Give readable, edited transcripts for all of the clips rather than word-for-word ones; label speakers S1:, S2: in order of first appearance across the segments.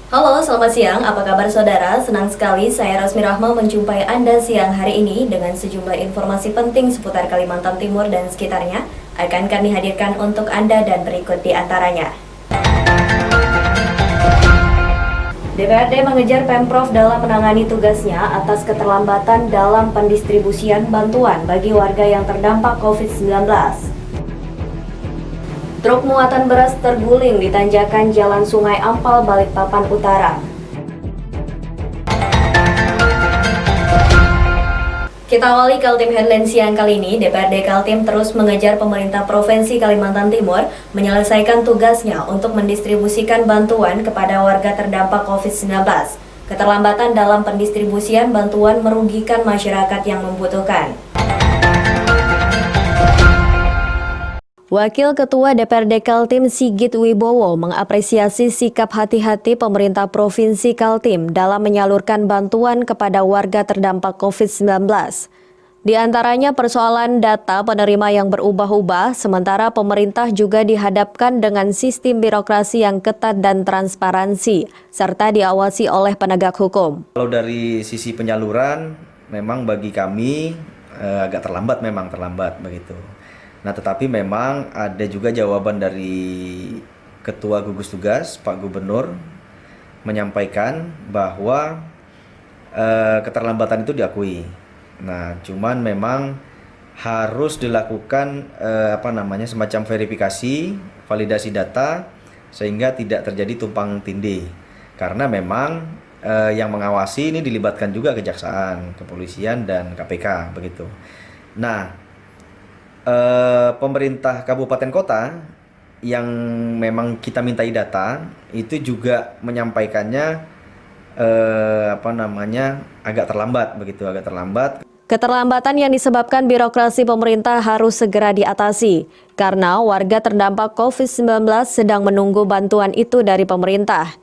S1: Halo, selamat siang. Apa kabar saudara? Senang sekali saya Rasmi Rahma menjumpai Anda siang hari ini dengan sejumlah informasi penting seputar Kalimantan Timur dan sekitarnya akan kami hadirkan untuk Anda dan berikut di antaranya. DPRD mengejar Pemprov dalam menangani tugasnya atas keterlambatan dalam pendistribusian bantuan bagi warga yang terdampak COVID-19. Truk muatan beras terguling di tanjakan Jalan Sungai Ampal, Balikpapan Utara. Kita awali Kaltim Headline siang kali ini. DPRD Kaltim terus mengejar pemerintah Provinsi Kalimantan Timur menyelesaikan tugasnya untuk mendistribusikan bantuan kepada warga terdampak COVID-19. Keterlambatan dalam pendistribusian bantuan merugikan masyarakat yang membutuhkan. Wakil Ketua DPRD Kaltim Sigit Wibowo mengapresiasi sikap hati-hati pemerintah Provinsi Kaltim dalam menyalurkan bantuan kepada warga terdampak COVID-19. Di antaranya persoalan data penerima yang berubah-ubah, sementara pemerintah juga dihadapkan dengan sistem birokrasi yang ketat dan transparansi, serta diawasi oleh penegak hukum.
S2: Kalau dari sisi penyaluran, memang bagi kami agak terlambat begitu. Nah, tetapi memang ada juga jawaban dari Ketua Gugus Tugas, Pak Gubernur, menyampaikan bahwa keterlambatan itu diakui. Nah, cuman memang harus dilakukan semacam verifikasi, validasi data, sehingga tidak terjadi tumpang tindih. Karena memang yang mengawasi ini dilibatkan juga Kejaksaan, Kepolisian, dan KPK begitu. Nah, pemerintah kabupaten kota yang memang kita mintai data itu juga menyampaikannya agak terlambat.
S1: Keterlambatan yang disebabkan birokrasi pemerintah harus segera diatasi karena warga terdampak COVID-19 sedang menunggu bantuan itu dari pemerintah.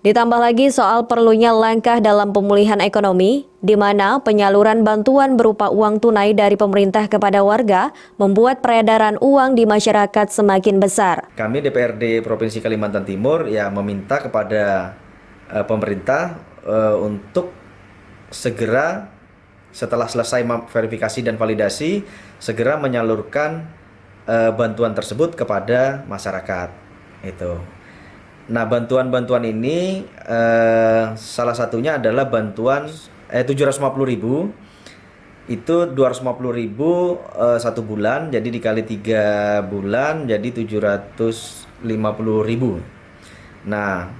S1: Ditambah lagi soal perlunya langkah dalam pemulihan ekonomi, di mana penyaluran bantuan berupa uang tunai dari pemerintah kepada warga membuat peredaran uang di masyarakat semakin besar.
S2: Kami DPRD Provinsi Kalimantan Timur meminta kepada pemerintah untuk segera setelah selesai verifikasi dan validasi, segera menyalurkan bantuan tersebut kepada masyarakat. Itu. Nah, bantuan-bantuan ini salah satunya adalah bantuan 750.000. Itu 250.000 satu bulan, jadi dikali 3 bulan jadi 750.000. Nah,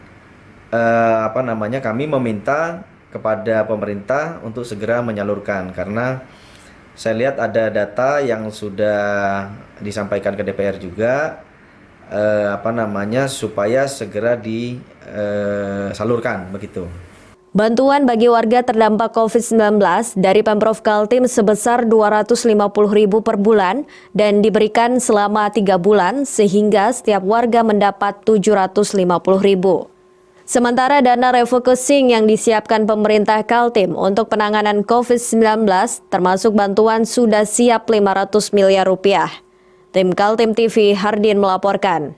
S2: kami meminta kepada pemerintah untuk segera menyalurkan, karena saya lihat ada data yang sudah disampaikan ke DPR juga, supaya segera disalurkan begitu.
S1: Bantuan bagi warga terdampak COVID-19 dari Pemprov Kaltim sebesar 250.000 per bulan dan diberikan selama 3 bulan sehingga setiap warga mendapat 750.000. Sementara dana refocusing yang disiapkan pemerintah Kaltim untuk penanganan COVID-19 termasuk bantuan sudah siap 500 miliar rupiah. Tim Kaltim TV Hardin melaporkan.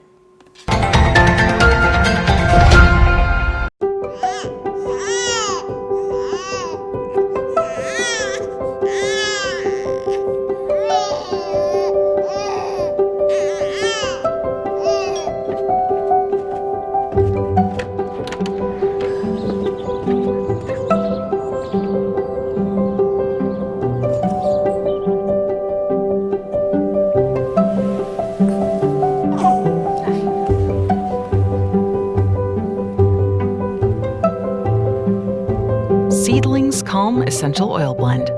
S3: Seedling's Calm Essential Oil Blend.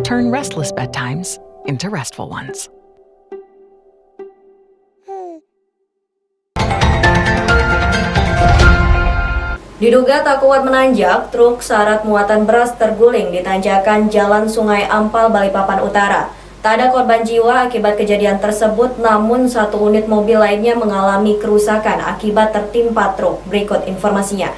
S3: Turn restless bedtimes into restful ones.
S1: Diduga tak kuat menanjak, truk syarat muatan beras terguling di tanjakan Jalan Sungai Ampal, Balikpapan Utara. Tak ada korban jiwa akibat kejadian tersebut, namun satu unit mobil lainnya mengalami kerusakan akibat tertimpa truk. Berikut informasinya.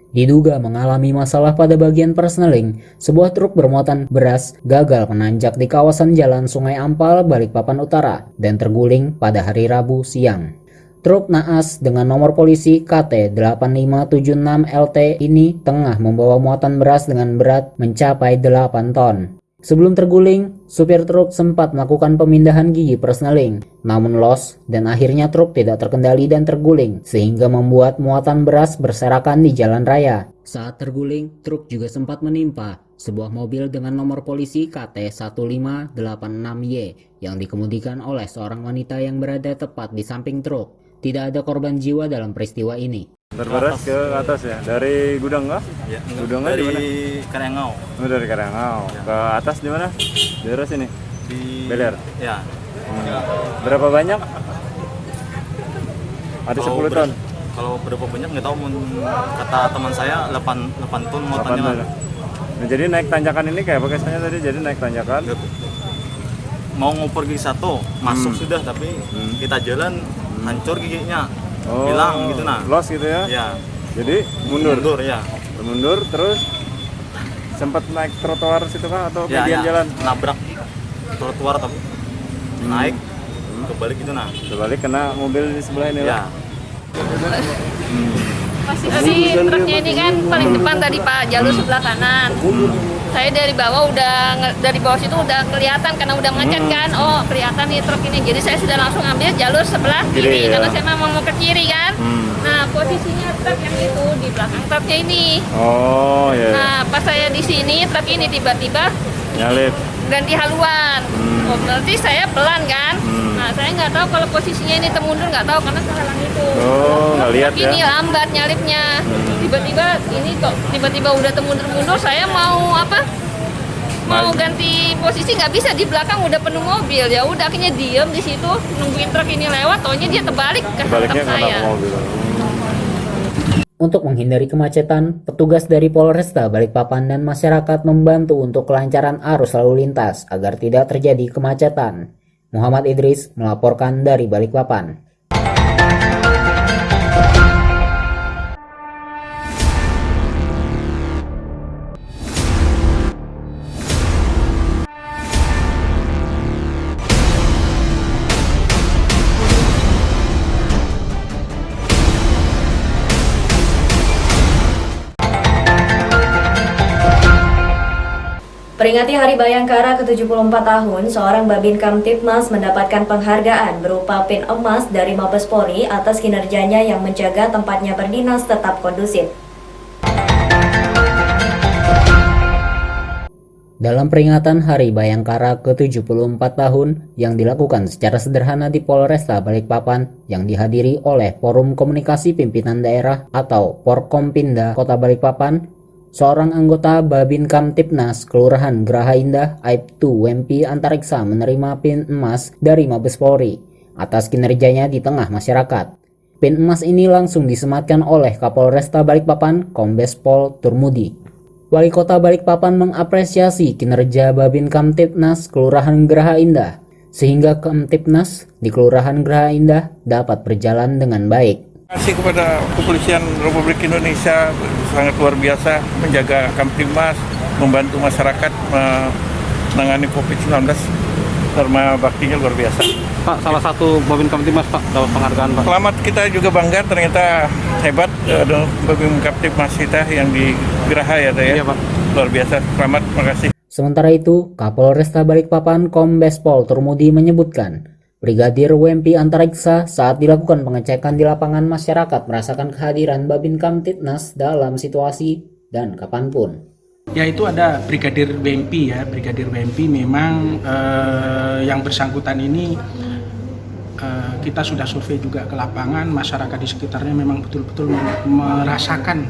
S4: Diduga mengalami masalah pada bagian persneling, sebuah truk bermuatan beras gagal menanjak di kawasan Jalan Sungai Ampal, Balikpapan Utara dan terguling pada hari Rabu siang. Truk naas dengan nomor polisi KT 8576LT ini tengah membawa muatan beras dengan berat mencapai 8 ton. Sebelum terguling, supir truk sempat melakukan pemindahan gigi persneling, namun los dan akhirnya truk tidak terkendali dan terguling sehingga membuat muatan beras berserakan di jalan raya. Saat terguling, truk juga sempat menimpa sebuah mobil dengan nomor polisi KT 1586Y yang dikemudikan oleh seorang wanita yang berada tepat di samping truk. Tidak ada korban jiwa dalam peristiwa ini.
S5: Berberas ke atas ya? Dari gudang kah?
S6: Ya,
S5: Gudangnya
S6: dari
S5: di mana?
S6: Karyangau.
S5: Oh, dari Karyangau.
S6: Ya.
S5: Ke atas di mana? Daerah sini?
S6: Di
S5: Beler?
S6: Ya.
S5: Berapa banyak? Ada 10 ton?
S6: Kalau berapa banyak nggak tahu, kata teman saya 8 ton
S5: 8
S6: muatannya.
S5: ton. Nah, jadi naik tanjakan ini kayak apa kesannya tadi? Jadi naik tanjakan?
S6: Mau ngoper gigi satu, masuk sudah, tapi kita jalan hancur giginya. Hilang gitu nah.
S5: Los gitu ya?
S6: Ya.
S5: Jadi mundur?
S6: Mundur ya.
S5: Mundur terus sempat naik trotoar situ kah atau
S6: Ya,
S5: median
S6: ya.
S5: jalan?
S6: Nabrak trotoar tapi naik kebalik gitu nah.
S5: Terbalik kena mobil di sebelah ini
S6: Ya.
S5: lah?
S7: Posisi truknya ini kan paling depan tadi Pak, jalur sebelah kanan. Saya dari bawah dari bawah situ udah kelihatan karena udah macet kan. Oh, kelihatan nih truk ini. Jadi saya sudah langsung ambil jalur sebelah kiri
S5: ya.
S7: karena saya memang mau ke kiri kan. Nah, posisinya truk yang itu di belakang truknya ini.
S5: Oh ya.
S7: Nah, pas saya di sini truk ini tiba-tiba
S5: Nyalip.
S7: ganti haluan. Oh, berarti saya pelan kan. Nah, saya nggak tahu kalau posisinya ini temundur, nggak tahu karena kehalang itu.
S5: Oh, nggak lihat
S7: Truk
S5: ya?
S7: ini lambat nyalipnya. Tiba-tiba ini kok tiba-tiba udah temundur-mundur, saya mau apa? Mau ganti posisi nggak bisa, di belakang udah penuh mobil. Ya udah akhirnya diem di situ nungguin truk ini lewat, taunya dia terbalik ke
S5: Baliknya
S7: hantam
S5: kena
S7: saya.
S5: mobil.
S4: Untuk menghindari kemacetan, petugas dari Polresta Balikpapan dan masyarakat membantu untuk kelancaran arus lalu lintas agar tidak terjadi kemacetan. Muhammad Idris melaporkan dari Balikpapan.
S1: Peringati Hari Bayangkara ke-74 tahun, seorang Babin Kamtibmas mendapatkan penghargaan berupa pin emas dari Mabes Polri atas kinerjanya yang menjaga tempatnya berdinas tetap kondusif.
S4: Dalam peringatan Hari Bayangkara ke-74 tahun yang dilakukan secara sederhana di Polresta Balikpapan yang dihadiri oleh Forum Komunikasi Pimpinan Daerah atau Porkompinda Kota Balikpapan, seorang anggota Babin Kamtibmas Kelurahan Geraha Indah, Aibtu Wempi Antariksa menerima pin emas dari Mabes Polri atas kinerjanya di tengah masyarakat. Pin emas ini langsung disematkan oleh Kapolresta Balikpapan, Kombes Pol Turmudi. Wali Kota Balikpapan mengapresiasi kinerja Babin Kamtibmas Kelurahan Geraha Indah, sehingga Kamtibmas di Kelurahan Geraha Indah dapat berjalan dengan baik.
S8: Terima kasih kepada Kepolisian Republik Indonesia, sangat luar biasa menjaga Kamtibmas, membantu masyarakat menangani COVID-19, karena baktinya luar biasa.
S9: Pak, salah satu Babin Kamtibmas Pak dapat penghargaan Pak.
S8: Selamat, kita juga bangga, ternyata hebat Babin Kamtibmas kita yang di Geraha ya,
S9: Iya Pak.
S8: Luar biasa, selamat, terima kasih.
S4: Sementara itu, Kapolresta Balikpapan Kombes Pol Turmudi menyebutkan, Brigadir Wempi Antariksa saat dilakukan pengecekan di lapangan masyarakat merasakan kehadiran Babin Kamtibmas dalam situasi dan kapanpun.
S10: Yaitu ada Brigadir Wempi ya, Brigadir Wempi memang yang bersangkutan ini kita sudah survei juga ke lapangan, masyarakat di sekitarnya memang betul-betul merasakan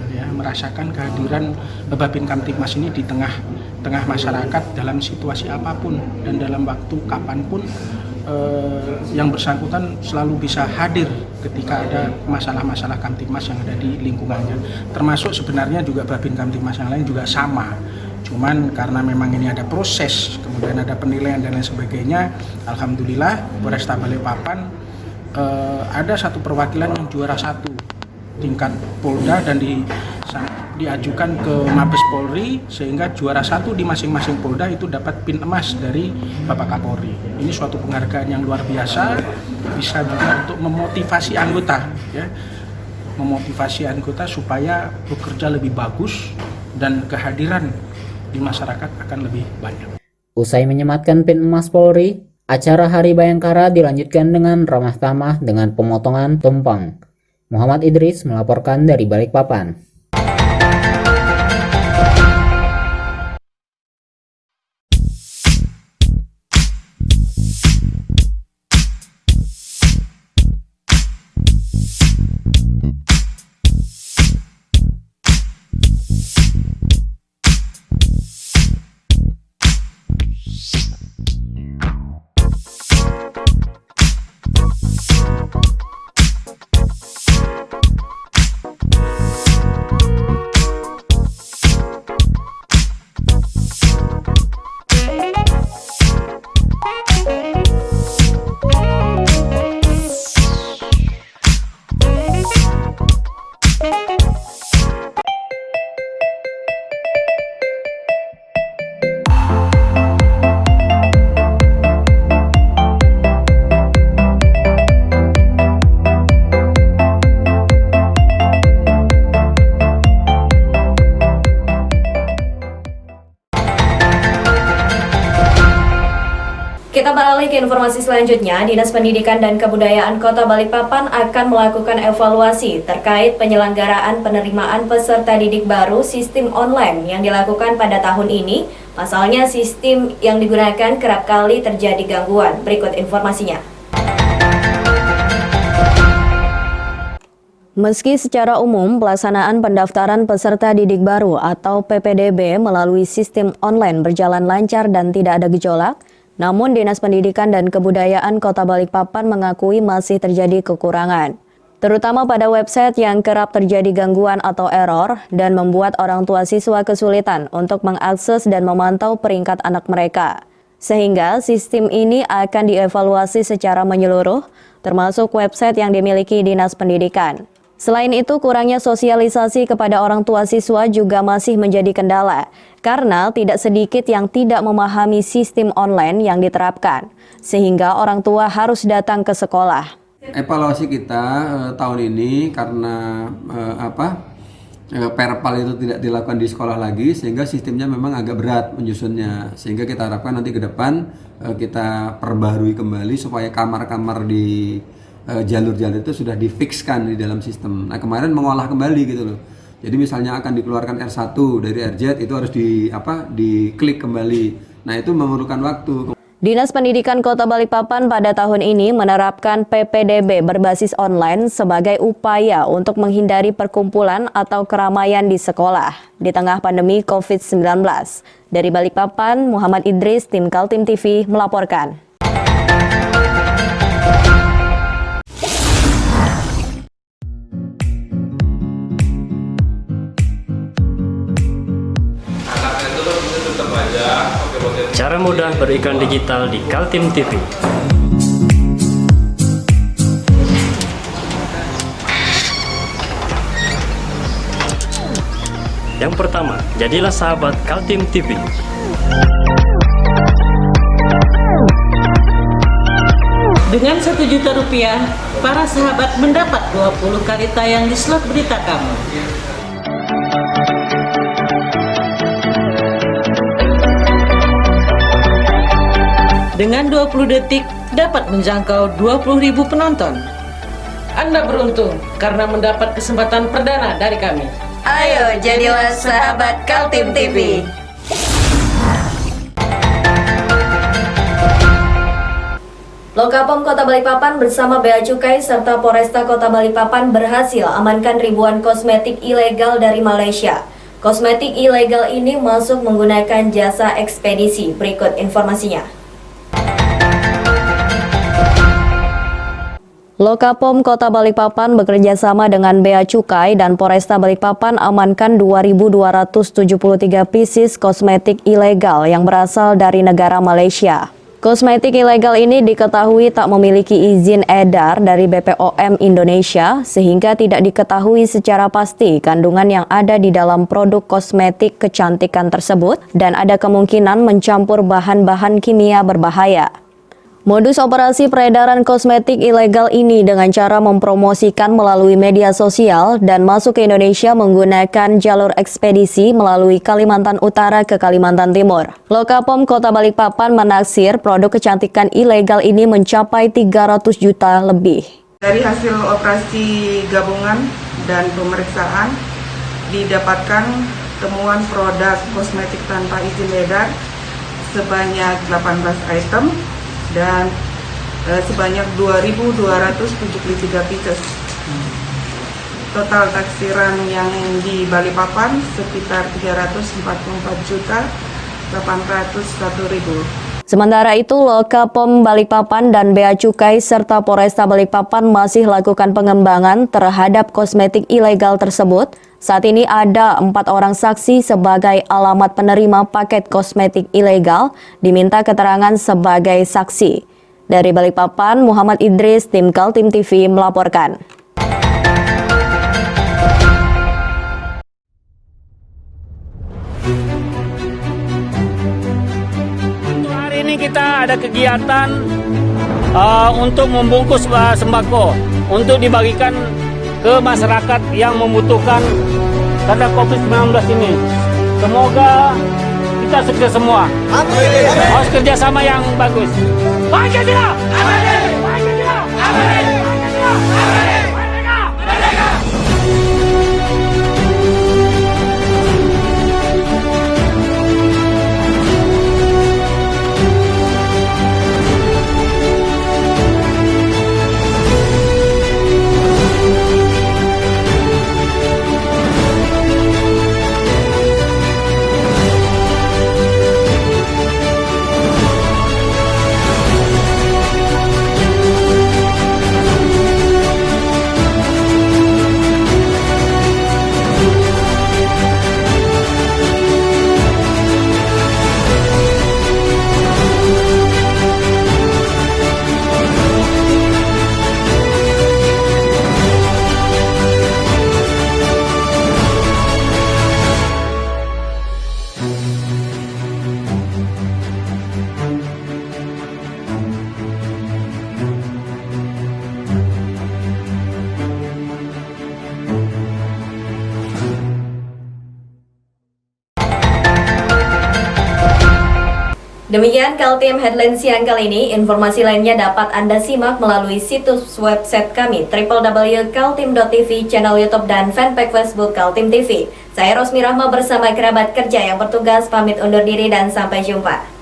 S10: kehadiran Babin Kamtibmas ini di tengah masyarakat dalam situasi apapun dan dalam waktu kapanpun. Yang bersangkutan selalu bisa hadir ketika ada masalah-masalah Kamtibmas yang ada di lingkungannya. Termasuk sebenarnya juga Babin Kamtibmas yang lain juga sama. Cuman karena memang ini ada proses, kemudian ada penilaian dan lain sebagainya, alhamdulillah Polresta Balikpapan ada satu perwakilan yang juara 1 tingkat Polda dan di diajukan ke Mabes Polri sehingga juara 1 di masing-masing Polda itu dapat pin emas dari Bapak Kapolri. Ini suatu penghargaan yang luar biasa, bisa juga untuk memotivasi anggota, ya, memotivasi anggota supaya bekerja lebih bagus dan kehadiran di masyarakat akan lebih banyak.
S4: Usai menyematkan pin emas Polri, acara Hari Bayangkara dilanjutkan dengan ramah tamah dengan pemotongan tumpeng. Muhammad Idris melaporkan dari Balikpapan.
S1: Kita beralih ke informasi selanjutnya. Dinas Pendidikan dan Kebudayaan Kota Balikpapan akan melakukan evaluasi terkait penyelenggaraan penerimaan peserta didik baru sistem online yang dilakukan pada tahun ini. Pasalnya sistem yang digunakan kerap kali terjadi gangguan. Berikut informasinya. Meski secara umum pelaksanaan pendaftaran peserta didik baru atau PPDB melalui sistem online berjalan lancar dan tidak ada gejolak, namun Dinas Pendidikan dan Kebudayaan Kota Balikpapan mengakui masih terjadi kekurangan, terutama pada website yang kerap terjadi gangguan atau error dan membuat orang tua siswa kesulitan untuk mengakses dan memantau peringkat anak mereka. Sehingga sistem ini akan dievaluasi secara menyeluruh, termasuk website yang dimiliki Dinas Pendidikan. Selain itu, kurangnya sosialisasi kepada orang tua siswa juga masih menjadi kendala, karena tidak sedikit yang tidak memahami sistem online yang diterapkan, sehingga orang tua harus datang ke sekolah.
S11: Evaluasi kita tahun ini karena perpal itu tidak dilakukan di sekolah lagi, sehingga sistemnya memang agak berat menyusunnya. Sehingga kita harapkan nanti ke depan kita perbaharui kembali supaya kamar-kamar di jalur-jalur itu sudah difikskan di dalam sistem. Nah, kemarin mengolah kembali gitu loh. Jadi misalnya akan dikeluarkan R1 dari RZ itu harus diklik kembali. Nah, itu memerlukan waktu.
S1: Dinas Pendidikan Kota Balikpapan pada tahun ini menerapkan PPDB berbasis online sebagai upaya untuk menghindari perkumpulan atau keramaian di sekolah di tengah pandemi COVID-19. Dari Balikpapan, Muhammad Idris, tim Kaltim TV melaporkan.
S12: Cara mudah beriklan digital di Kaltim TV. Yang pertama, jadilah sahabat Kaltim TV.
S13: Dengan Rp1.000.000, para sahabat mendapat 20 kali tayang di slot berita kamu. Dengan 20 detik dapat menjangkau 20.000 penonton. Anda beruntung karena mendapat kesempatan perdana dari kami.
S1: Ayo jadilah sahabat Kaltim TV. Lokapom Kota Balikpapan bersama Bea Cukai serta Polresta Kota Balikpapan berhasil amankan ribuan kosmetik ilegal dari Malaysia. Kosmetik ilegal ini masuk menggunakan jasa ekspedisi. Berikut informasinya. Lokapom Kota Balikpapan bekerja sama dengan Bea Cukai dan Polresta Balikpapan amankan 2.273 pieces kosmetik ilegal yang berasal dari negara Malaysia. Kosmetik ilegal ini diketahui tak memiliki izin edar dari BPOM Indonesia sehingga tidak diketahui secara pasti kandungan yang ada di dalam produk kosmetik kecantikan tersebut dan ada kemungkinan mencampur bahan-bahan kimia berbahaya. Modus operasi peredaran kosmetik ilegal ini dengan cara mempromosikan melalui media sosial dan masuk ke Indonesia menggunakan jalur ekspedisi melalui Kalimantan Utara ke Kalimantan Timur. Lokapom Kota Balikpapan menaksir produk kecantikan ilegal ini mencapai 300 juta lebih.
S14: Dari hasil operasi gabungan dan pemeriksaan didapatkan temuan produk kosmetik tanpa izin edar sebanyak 18 item dan sebanyak 2.273 pieces. Total taksiran yang di Balikpapan sekitar 344.801.000.
S1: Sementara itu, Lokapom Balikpapan dan Bea Cukai serta Polresta Balikpapan masih lakukan pengembangan terhadap kosmetik ilegal tersebut. Saat ini ada 4 orang saksi sebagai alamat penerima paket kosmetik ilegal diminta keterangan sebagai saksi. Dari Balikpapan, Muhammad Idris, tim Kaltim TV melaporkan.
S9: Hari ini kita ada kegiatan untuk membungkus sembako untuk dibagikan ke masyarakat yang membutuhkan karena COVID-19 ini. Semoga kita sukses semua. Harus kerjasama yang bagus. Pancasila! Pancasila! Pancasila!
S1: Demikian Kaltim Headline siang kali ini. Informasi lainnya dapat Anda simak melalui situs website kami www.kaltim.tv, channel YouTube dan fanpage Facebook Kaltim TV. Saya Rosmi Rahma bersama kerabat kerja yang bertugas pamit undur diri dan sampai jumpa.